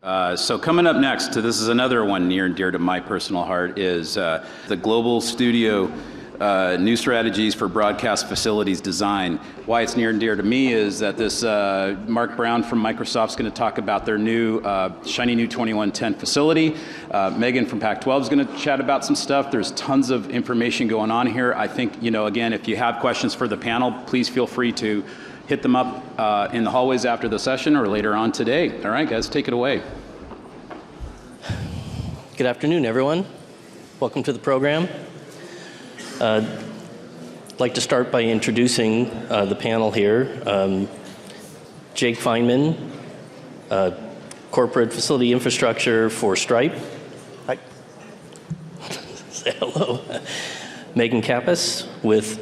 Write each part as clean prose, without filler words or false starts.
So coming up next, this is another one near and dear to my personal heart, is the Global Studio New Strategies for Broadcast Facilities Design. Why it's near and dear to me is that this Marc Brown from Microsoft's going to talk about their new shiny new 2110 facility. Megan from Pac-12 is going to chat about some stuff. There's tons of information going on here. I think, again, if you have questions for the panel, please feel free to hit them up in the hallways after the session or later on today. All right, guys, take it away. Good afternoon, everyone. Welcome to the program. I'd like to start by introducing the panel here. Jake Fineman, Corporate Facility Infrastructure for Stripe. Hi. Say hello. Megan Kappus, with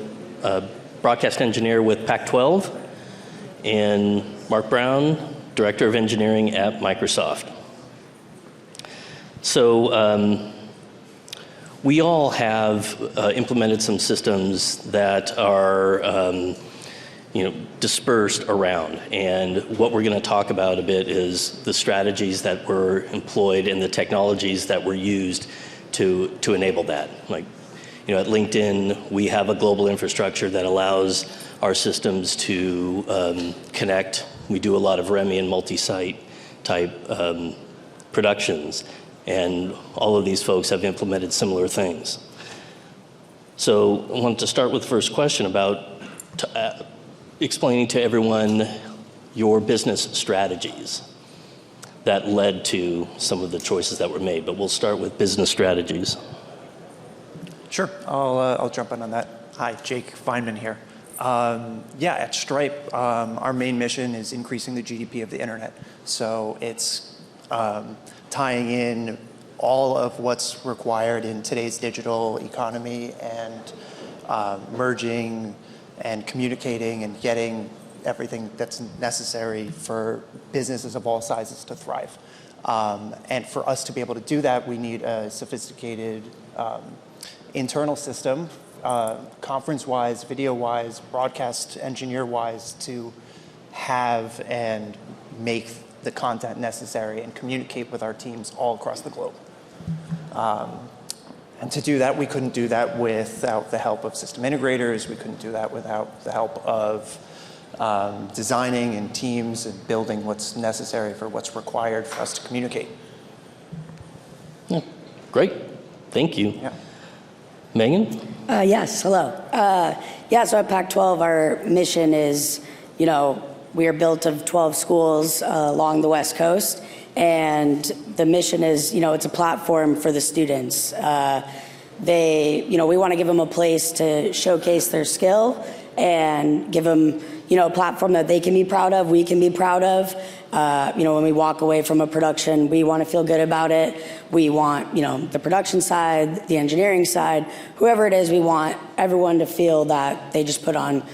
Broadcast Engineer with Pac-12. And Marc Brown, Director of Engineering at Microsoft. So we all have implemented some systems that are dispersed around. And what we're going to talk about a bit is the strategies that were employed and the technologies that were used to enable that. Like, at LinkedIn, we have a global infrastructure that allows our systems to connect. We do a lot of REMI and multi-site type productions, and all of these folks have implemented similar things. So I wanted to start with the first question about explaining to everyone your business strategies that led to some of the choices that were made, but we'll start with business strategies. Sure, I'll jump in on that. Hi, Jake Fineman here. At Stripe, our main mission is increasing the GDP of the internet. So it's tying in all of what's required in today's digital economy and merging and communicating and getting everything that's necessary for businesses of all sizes to thrive. And for us to be able to do that, we need a sophisticated internal system, conference-wise, video-wise, broadcast engineer-wise, to have and make the content necessary and communicate with our teams all across the globe. And to do that, we couldn't do that without the help of system integrators. We couldn't do that without the help of designing and teams and building what's necessary for what's required for us to communicate. Yeah, great, thank you. Yeah. Megan? Yes, hello. So at Pac-12, our mission is, we are built of 12 schools along the West Coast, and the mission is, it's a platform for the students. We want to give them a place to showcase their skill and give them, a platform that they can be proud of, we can be proud of. When we walk away from a production, we want to feel good about it. We want, the production side, the engineering side, whoever it is, we want everyone to feel that they just put on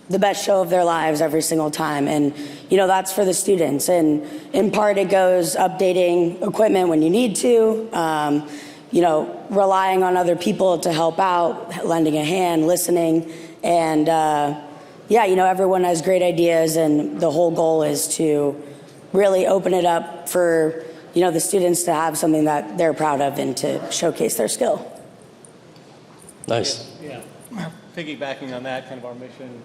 the best show of their lives every single time. And, that's for the students. And in part, it goes updating equipment when you need to, relying on other people to help out, lending a hand, listening. And, everyone has great ideas, and the whole goal is to really open it up for, the students to have something that they're proud of and to showcase their skill. Nice. Yeah, piggybacking on that, kind of our mission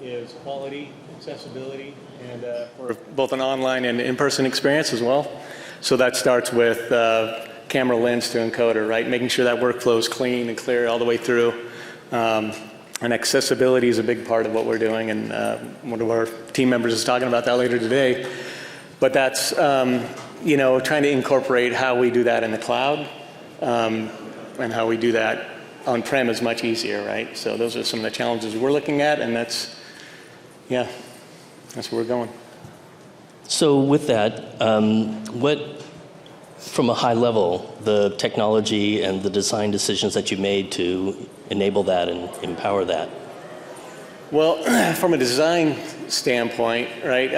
is quality, accessibility, and we're both an online and in-person experience as well. So that starts with camera lens to encoder, right? Making sure that workflow is clean and clear all the way through. And accessibility is a big part of what we're doing, and one of our team members is talking about that later today. But that's, trying to incorporate how we do that in the cloud, and how we do that on-prem is much easier, right? So those are some of the challenges we're looking at, and that's where we're going. So with that, what, from a high level, the technology and the design decisions that you made to enable that and empower that? Well, from a design standpoint, right,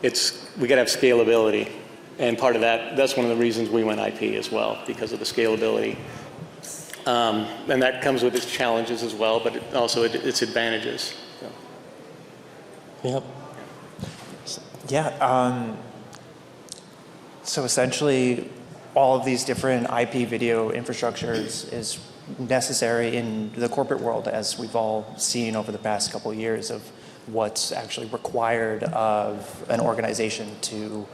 we got to have scalability. And part of that's one of the reasons we went IP as well, because of the scalability. And that comes with its challenges as well, but also its advantages. So. Yep. Yeah. So essentially, all of these different IP video infrastructures is necessary in the corporate world, as we've all seen over the past couple of years of what's actually required of an organization to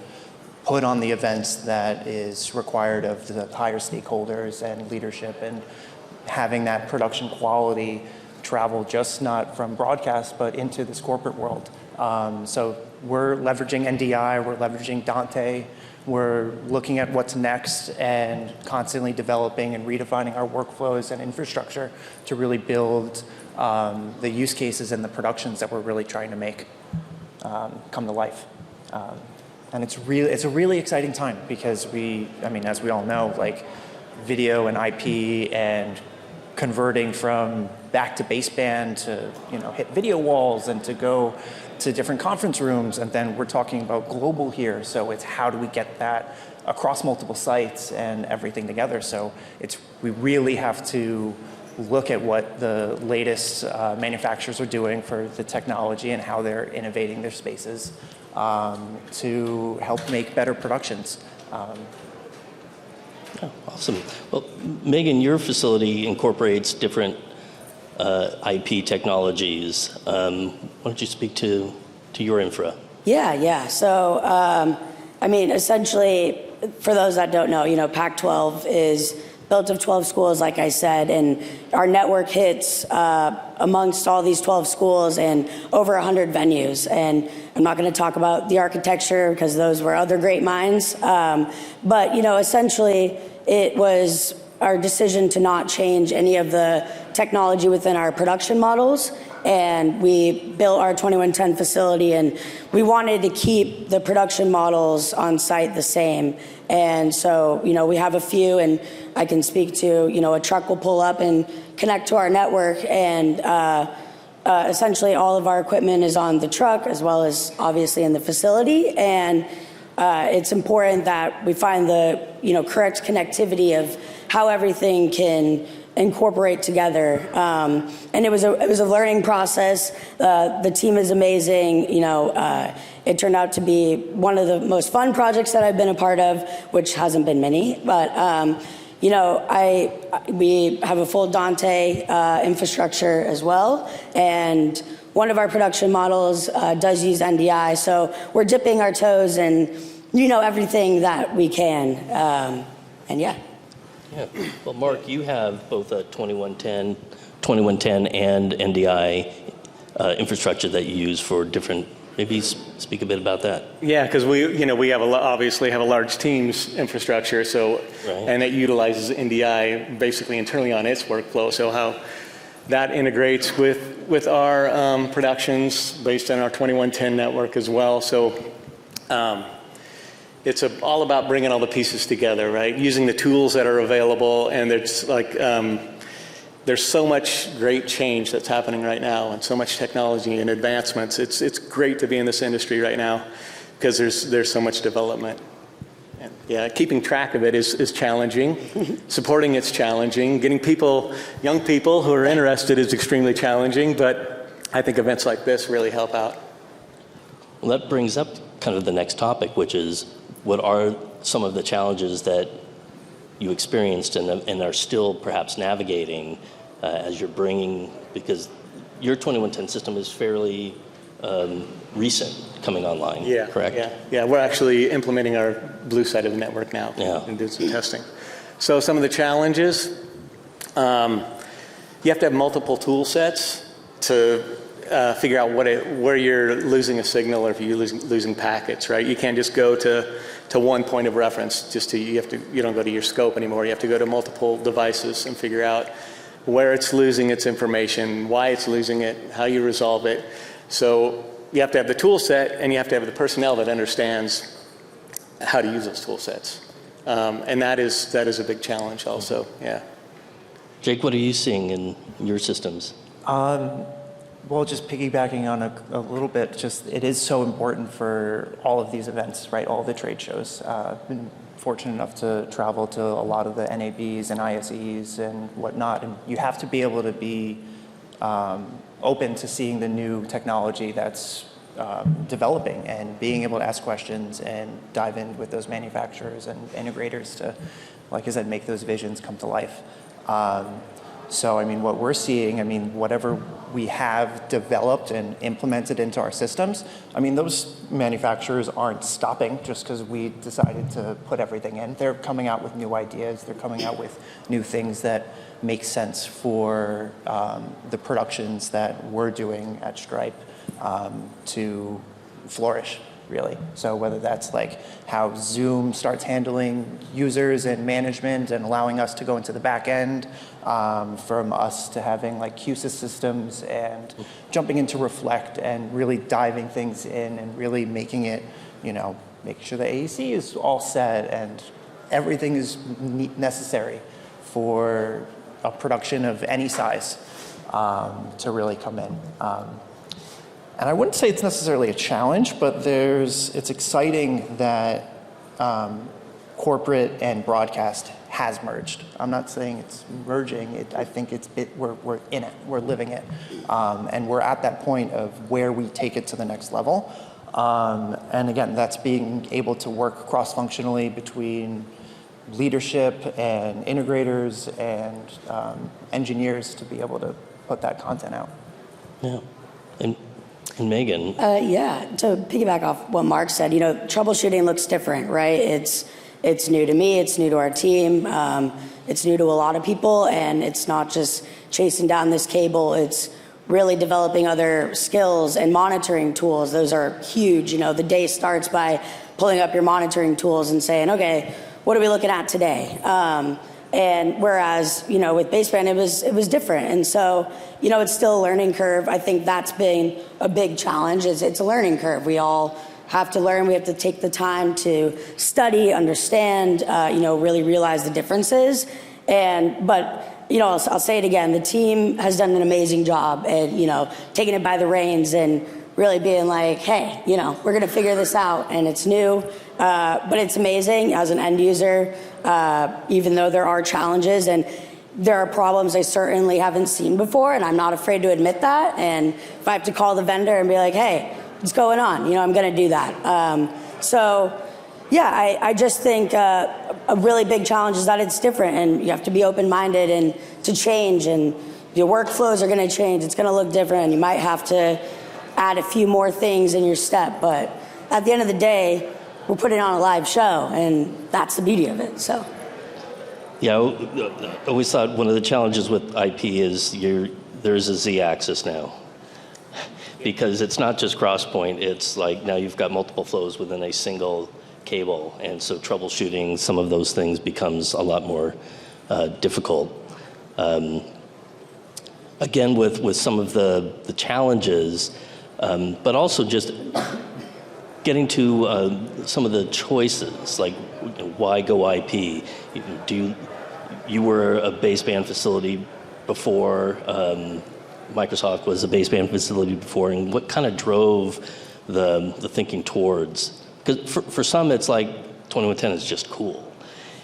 put on the events that is required of the higher stakeholders and leadership, and having that production quality travel just not from broadcast but into this corporate world. So we're leveraging NDI, we're leveraging Dante, we're looking at what's next and constantly developing and redefining our workflows and infrastructure to really build the use cases and the productions that we're really trying to make come to life. And it's a really exciting time because as we all know, like video and IP and converting from back to baseband to hit video walls and to go to different conference rooms, and then we're talking about global here. So it's how do we get that across multiple sites and everything together. So we really have to look at what the latest manufacturers are doing for the technology and how they're innovating their spaces to help make better productions. Oh, awesome. Well, Megan, your facility incorporates different IP technologies. Why don't you speak to your infra? Yeah. So, essentially, for those that don't know, Pac-12 is built of 12 schools, like I said, and our network hits amongst all these 12 schools and over 100 venues. And I'm not going to talk about the architecture because those were other great minds. But, essentially, it was our decision to not change any of the technology within our production models. And we built our 2110 facility, and we wanted to keep the production models on site the same. And so, we have a few, and I can speak to, a truck will pull up and connect to our network, and essentially all of our equipment is on the truck as well as obviously in the facility. And it's important that we find the, correct connectivity of how everything can incorporate together. And it was a learning process. The team is amazing. It turned out to be one of the most fun projects that I've been a part of, which hasn't been many. But we have a full Dante infrastructure as well, and one of our production models does use NDI. So we're dipping our toes in everything that we can. And yeah. Yeah. Well, Marc, you have both a 2110 and NDI infrastructure that you use for different. Maybe speak a bit about that. Yeah, because we have obviously have a large Teams infrastructure, so Right. And it utilizes NDI basically internally on its workflow. So how that integrates with our productions based on our 2110 network as well. So. It's all about bringing all the pieces together, right? Using the tools that are available, and it's like there's so much great change that's happening right now, and so much technology and advancements. It's great to be in this industry right now because there's so much development. And yeah, keeping track of it is challenging. Supporting it's challenging. Getting young people who are interested is extremely challenging. But I think events like this really help out. Well, that brings up kind of the next topic, which is, what are some of the challenges that you experienced and are still perhaps navigating as you're bringing, because your 2110 system is fairly recent coming online, correct? Yeah, we're actually implementing our blue side of the network now and doing some testing. So some of the challenges, you have to have multiple tool sets to figure out where you're losing a signal or if you're losing packets, right? You can't just go to one point of reference. You don't go to your scope anymore. You have to go to multiple devices and figure out where it's losing its information, why it's losing it, how you resolve it. So you have to have the tool set, and you have to have the personnel that understands how to use those tool sets. And that is a big challenge also, yeah. Jake, what are you seeing in your systems? Well, just piggybacking on a little bit, it is so important for all of these events, right? All the trade shows. I've been fortunate enough to travel to a lot of the NABs and ISEs and whatnot, and you have to be able to be open to seeing the new technology that's developing and being able to ask questions and dive in with those manufacturers and integrators to, like I said, make those visions come to life. So, I mean, what we're seeing, I mean, whatever we have developed and implemented into our systems, I mean, those manufacturers aren't stopping just because we decided to put everything in. They're coming out with new ideas. They're coming out with new things that make sense for the productions that we're doing at Stripe to flourish, really. So whether that's like how Zoom starts handling users and management and allowing us to go into the back end, from us to having like QSys systems and jumping into Reflect and really diving things in and really making it, you know, making sure the AEC is all set and everything is necessary for a production of any size to really come in. And I wouldn't say it's necessarily a challenge, but it's exciting that corporate and broadcast has merged. I'm not saying it's merging. I think we're in it. We're living it. And we're at that point of where we take it to the next level. And again, that's being able to work cross-functionally between leadership and integrators and engineers to be able to put that content out. Yeah. And Megan. Yeah, to piggyback off what Marc said, you know, troubleshooting looks different, right? It's new to me, it's new to our team, it's new to a lot of people, and it's not just chasing down this cable, it's really developing other skills and monitoring tools. Those are huge. You know, the day starts by pulling up your monitoring tools and saying, okay, what are we looking at today? And whereas, you know, with baseband, it was different. And so, you know, it's still a learning curve. I think that's been a big challenge. It's a learning curve. We all have to learn. We have to take the time to study, understand, you know, really realize the differences. But, you know, I'll say it again. The team has done an amazing job at, you know, taking it by the reins and really being like, hey, you know, we're going to figure this out. And it's new, but it's amazing as an end user. Even though there are challenges and there are problems I certainly haven't seen before, and I'm not afraid to admit that. And if I have to call the vendor and be like, hey, what's going on? You know, I'm going to do that. So, yeah, I just think a really big challenge is that it's different, and you have to be open-minded and to change, and your workflows are going to change. It's going to look different, and you might have to add a few more things in your step. But at the end of the day, we're putting on a live show, and that's the beauty of it. So, yeah, I always thought one of the challenges with IP is there's a Z-axis now, because it's not just crosspoint. It's like now you've got multiple flows within a single cable, and so troubleshooting some of those things becomes a lot more difficult. Again, with some of the challenges, but also just getting to some of the choices, like why go IP? You were a baseband facility before, Microsoft was a baseband facility before, and what kind of drove the thinking towards? Because for some it's like 2110 is just cool,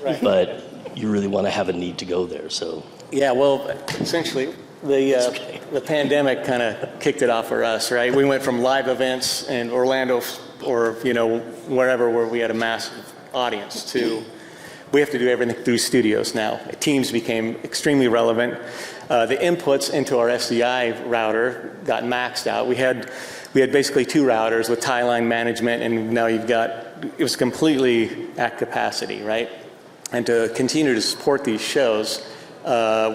right. But you really want to have a need to go there. So yeah, well, essentially the pandemic kind of kicked it off for us, right? We went from live events in Orlando or, you know, wherever where we had a massive audience to we have to do everything through studios now. Teams became extremely relevant. The inputs into our SDI router got maxed out. We had basically two routers with tie line management, and now it was completely at capacity, right? And to continue to support these shows,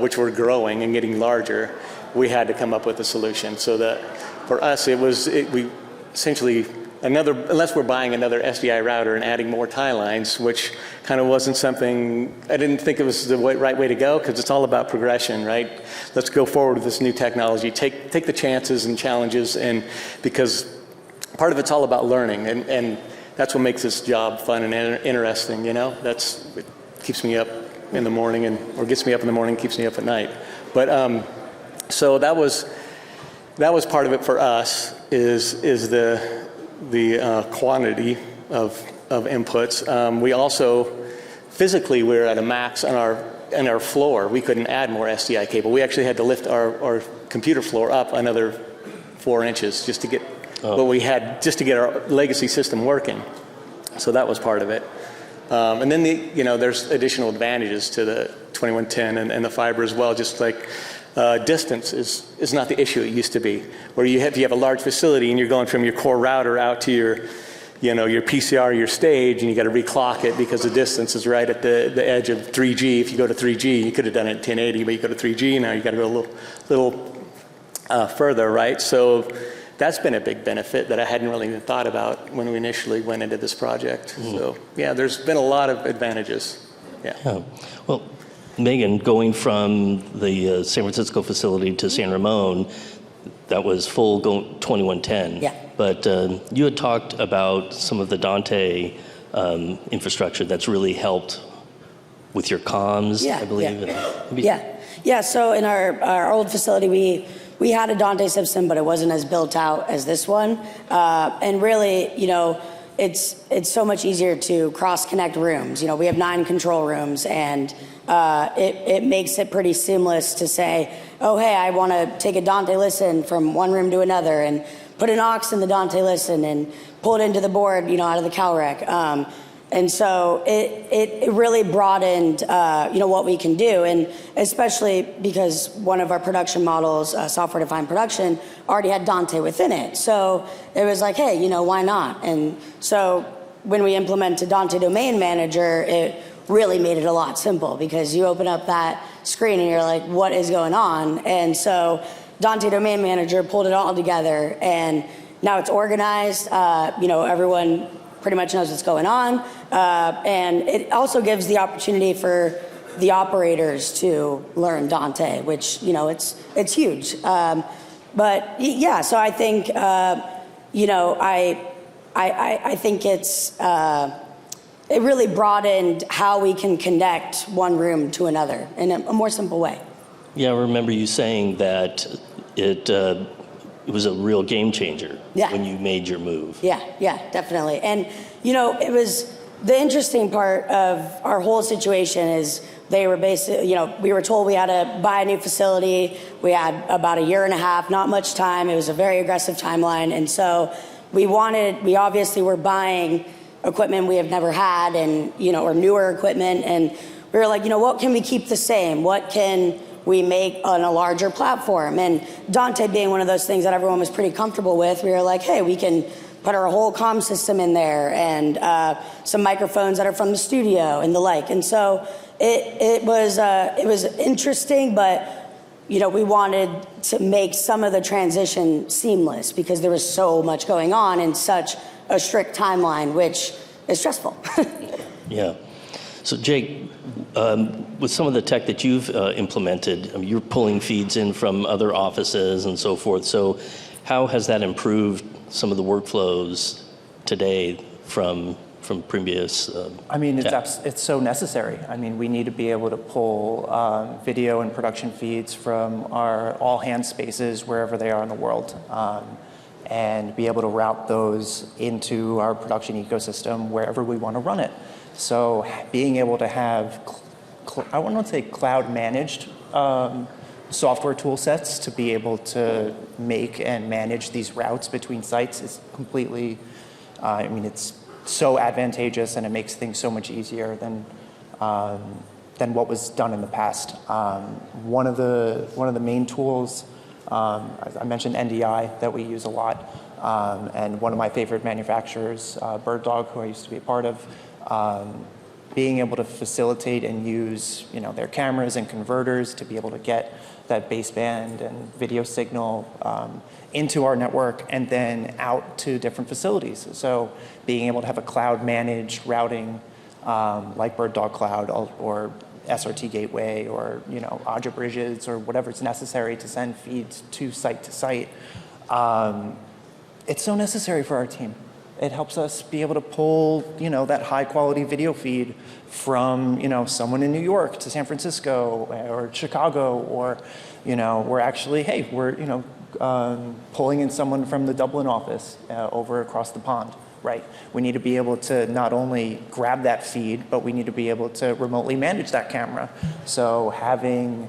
which were growing and getting larger, we had to come up with a solution. So that for us, we essentially unless we're buying another SDI router and adding more tie lines, which kind of wasn't something, I didn't think it was the right way to go, because it's all about progression, right? Let's go forward with this new technology, take the chances and challenges, and because part of it's all about learning, and that's what makes this job fun and interesting, you know? It keeps me up in the morning, or gets me up in the morning, keeps me up at night. But so that was part of it for us, is the quantity of inputs. We also physically we were at a max on our floor. We couldn't add more SDI cable. We actually had to lift our computer floor up another 4 inches just to get what we had just to get our legacy system working. So that was part of it. And then there's additional advantages to the 2110 and the fiber as well, just like distance is not the issue it used to be, where you have a large facility and you're going from your core router out to your PCR, your stage, and you got to reclock it because the distance is right at the edge of 3G. If you go to 3G, you could have done it at 1080, but you go to 3G now, you got to go a little further, right? So that's been a big benefit that I hadn't really even thought about when we initially went into this project. So yeah, there's been a lot of advantages. Yeah. Well, Megan, going from the San Francisco facility to San Ramon, that was full 2110. Yeah. But you had talked about some of the Dante infrastructure that's really helped with your comms, I believe. Yeah. So in our old facility, we had a Dante system, but it wasn't as built out as this one. And really, it's so much easier to cross-connect rooms. We have 9 control rooms, and it makes it pretty seamless to say, oh, hey, I want to take a Dante listen from one room to another, and put an aux in the Dante listen, and pull it into the board, out of the CalRec. And so it really broadened, what we can do, and especially because one of our production models, software-defined production, already had Dante within it. So it was like, hey, why not? And so when we implemented Dante Domain Manager, it really made it a lot simple, because you open up that screen and you're like, what is going on? And so Dante Domain Manager pulled it all together, and now it's organized. Everyone pretty much knows what's going on. And it also gives the opportunity for the operators to learn Dante, which, it's huge. But yeah, so I think, I think it really broadened how we can connect one room to another in a more simple way. Yeah, I remember you saying that it was a real game changer when you made your move. Yeah, definitely. And, it was the interesting part of our whole situation is they were basically, we were told we had to buy a new facility. We had about a year and a half, not much time. It was a very aggressive timeline. And so we obviously were buying equipment we have never had, and, or newer equipment. And we were like, what can we keep the same? What can we make on a larger platform? And Dante being one of those things that everyone was pretty comfortable with, we were like, hey, we can put our whole comm system in there, and some microphones that are from the studio and the like. And so it was interesting, but we wanted to make some of the transition seamless, because there was so much going on in such a strict timeline, which is stressful. Yeah. So Jake, with some of the tech that you've implemented, you're pulling feeds in from other offices and so forth. So how has that improved some of the workflows today from previous it's so necessary. We need to be able to pull video and production feeds from our all-hands spaces wherever they are in the world, and be able to route those into our production ecosystem wherever we want to run it. So being able to have, I wouldn't want to say cloud-managed software tool sets to be able to make and manage these routes between sites is completely, it's so advantageous, and it makes things so much easier than what was done in the past. One of the main tools, I mentioned NDI, that we use a lot, and one of my favorite manufacturers, BirdDog, who I used to be a part of, being able to facilitate and use their cameras and converters to be able to get that baseband and video signal into our network and then out to different facilities. So being able to have a cloud-managed routing like BirdDog Cloud or SRT Gateway or Aja Bridges or whatever's necessary to send feeds to site, it's so necessary for our team. It helps us be able to pull, that high-quality video feed from, someone in New York to San Francisco or Chicago, or, we're actually, pulling in someone from the Dublin office over across the pond, right? We need to be able to not only grab that feed, but we need to be able to remotely manage that camera. So having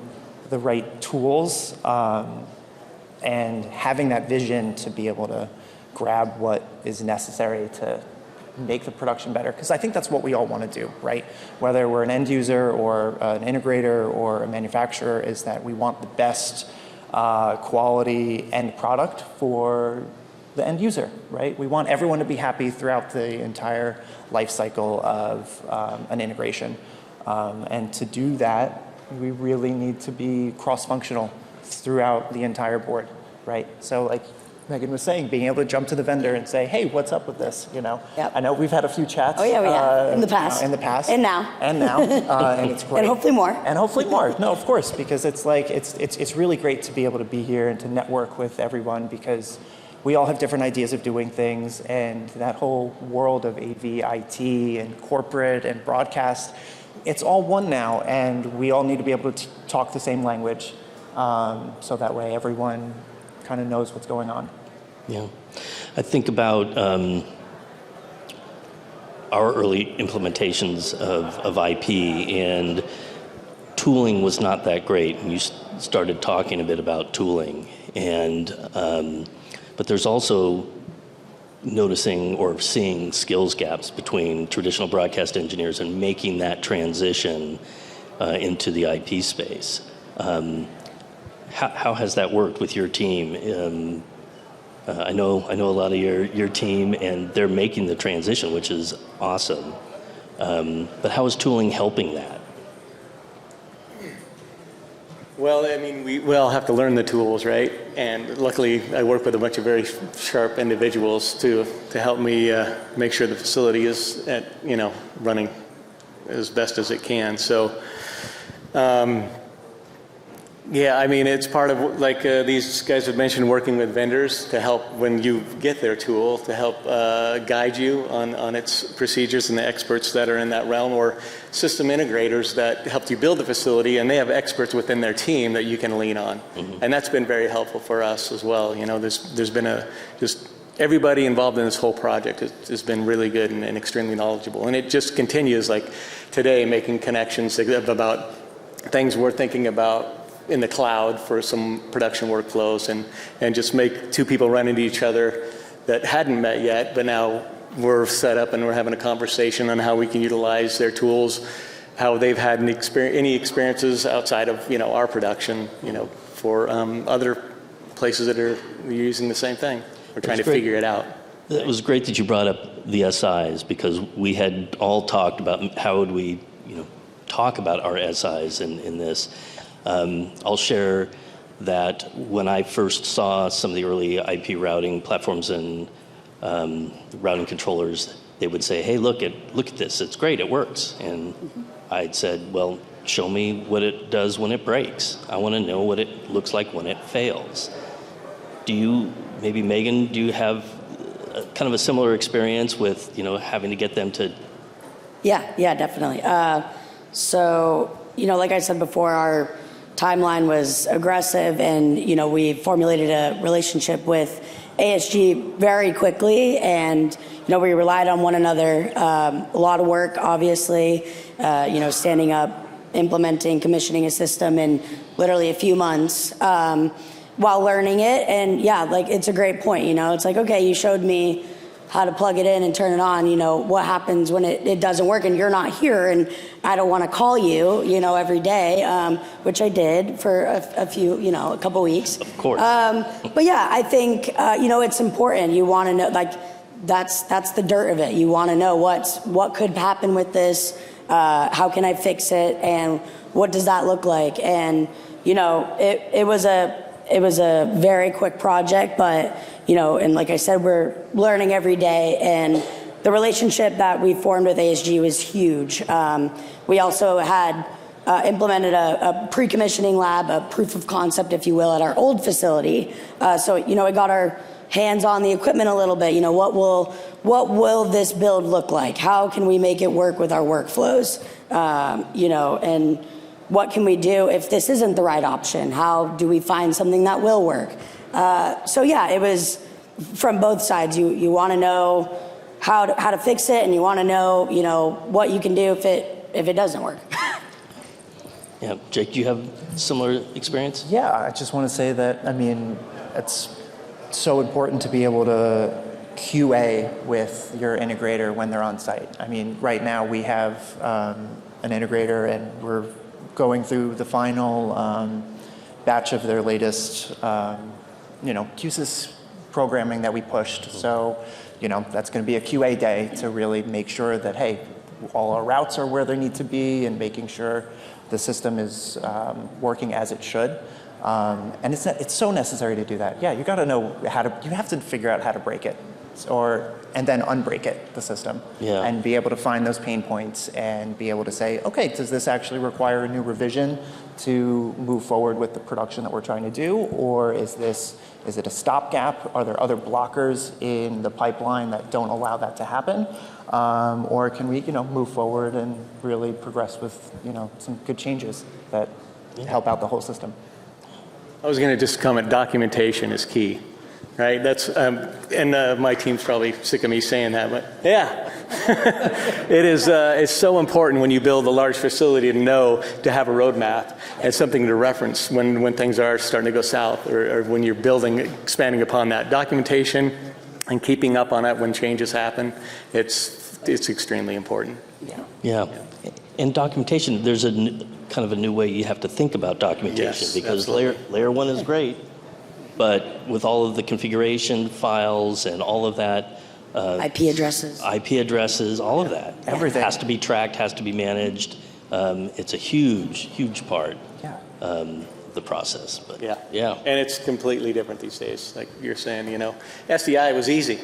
the right tools and having that vision to be able to grab what is necessary to make the production better, because I think that's what we all want to do, right? Whether we're an end user or an integrator or a manufacturer, is that we want the best quality end product for the end user, right? We want everyone to be happy throughout the entire life cycle of an integration. And to do that, we really need to be cross-functional throughout the entire board, right? So like Megan was saying, being able to jump to the vendor and say, hey, what's up with this, you know? Yep. I know we've had a few chats. Oh, yeah, we have. In the past. In the past. And now. And now. And it's great. And hopefully more. And hopefully more. No, of course, because it's like, it's really great to be able to be here and to network with everyone, because we all have different ideas of doing things, and that whole world of AV, IT, and corporate and broadcast, it's all one now, and we all need to be able to talk the same language, so that way everyone kind of knows what's going on. Yeah. I think about our early implementations of IP, and tooling was not that great. And you started talking a bit about tooling, and but there's also noticing or seeing skills gaps between traditional broadcast engineers and making that transition into the IP space. How has that worked with your team? I know a lot of your team, and they're making the transition, which is awesome. But how is tooling helping that? Well, I mean, we all have to learn the tools, right? And luckily, I work with a bunch of very sharp individuals to help me make sure the facility is running as best as it can. So, yeah, I mean, it's part of, like these guys have mentioned, working with vendors to help when you get their tool, to help guide you on its procedures, and the experts that are in that realm, or system integrators that helped you build the facility, and they have experts within their team that you can lean on. Mm-hmm. And that's been very helpful for us as well. You know, there's been just everybody involved in this whole project has been really good and extremely knowledgeable. And it just continues, like today, making connections about things we're thinking about in the cloud for some production workflows, and just make two people run into each other that hadn't met yet, but now we're set up and we're having a conversation on how we can utilize their tools, how they've had any experiences outside of our production, for other places that are using the same thing. We're trying to figure it out. It was great that you brought up the SIs, because we had all talked about how would we talk about our SIs in this. I'll share that when I first saw some of the early IP routing platforms and routing controllers, they would say, hey, look at this, it's great, it works. And I'd said, well, show me what it does when it breaks. I want to know what it looks like when it fails. Maybe Megan, do you have kind of a similar experience with, having to get them to? Yeah, definitely. So, like I said before, our timeline was aggressive, and we formulated a relationship with ASG very quickly, and we relied on one another. A lot of work, obviously, standing up, implementing, commissioning a system in literally a few months while learning it. And yeah, like, it's a great point. It's like, okay, you showed me how to plug it in and turn it on. What happens when it doesn't work and you're not here, and I don't want to call you, every day, which I did for a couple weeks. Of course. But yeah, I think, it's important. You want to know, like, that's the dirt of it. You want to know what could happen with this, how can I fix it, and what does that look like? And, it was a very quick project, but and like I said, we're learning every day, and the relationship that we formed with ASG was huge. We also had implemented a pre-commissioning lab, a proof of concept, if you will, at our old facility. So it got our hands on the equipment a little bit. What will this build look like? How can we make it work with our workflows? And what can we do if this isn't the right option? How do we find something that will work? So yeah, it was from both sides. You want to know how to fix it, and you want to know what you can do if it doesn't work. Yeah, Jake, do you have similar experience? Yeah, I just want to say that, it's so important to be able to QA with your integrator when they're on site. I mean, right now we have an integrator, and we're going through the final batch of their latest, QSys programming that we pushed. So, that's going to be a QA day to really make sure that, hey, all our routes are where they need to be, and making sure the system is working as it should. And it's so necessary to do that. Yeah, you got to know you have to figure out how to break it, and then unbreak it, the system, and be able to find those pain points and be able to say, okay, does this actually require a new revision to move forward with the production that we're trying to do, or is it a stopgap? Are there other blockers in the pipeline that don't allow that to happen? Or can we, move forward and really progress with, some good changes that help out the whole system? I was going to just comment, documentation is key, right? That's, and my team's probably sick of me saying that, but yeah. It's so important when you build a large facility to have a roadmap and something to reference when things are starting to go south, or when you're expanding upon that. Documentation and keeping up on it when changes happen, it's extremely important. Yeah. And documentation, there's kind of a new way you have to think about documentation, because layer 1 is great, but with all of the configuration files and all of that, IP addresses, all of that, everything has to be tracked, has to be managed. It's a huge part of the process. But and it's completely different these days. Like you're saying, SDI was easy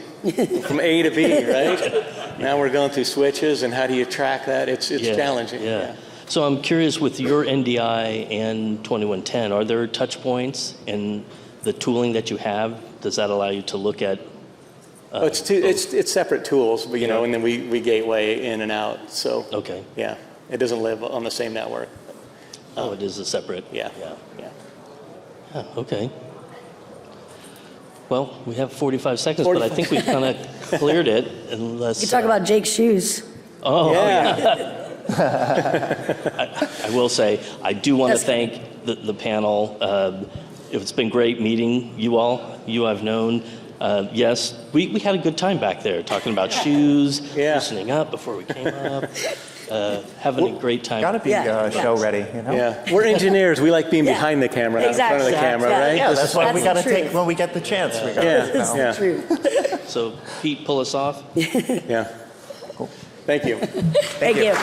from A to B, right? Now we're going through switches, and how do you track that? It's challenging. Yeah. So I'm curious, with your NDI and 2110, are there touch points in the tooling that you have? Does that allow you to look at? It's separate tools, but and then we gateway in and out. So it doesn't live on the same network. It is a separate. Yeah. Okay. Well, we have 45 seconds, but I think we've kind of cleared it. Unless you talk about Jake's shoes. Oh yeah. I will say, I do want to thank the panel. It's been great meeting you all. You I've known. Yes, we had a good time back there talking about shoes, loosening up before we came up, having a great time. Got to be show ready, Yeah, we're engineers. We like being behind the camera, not in front of the camera, right? Yeah, that's what we got to take when we get the chance. That's true. So, Pete, pull us off. Yeah. Cool. Thank you. Thank you.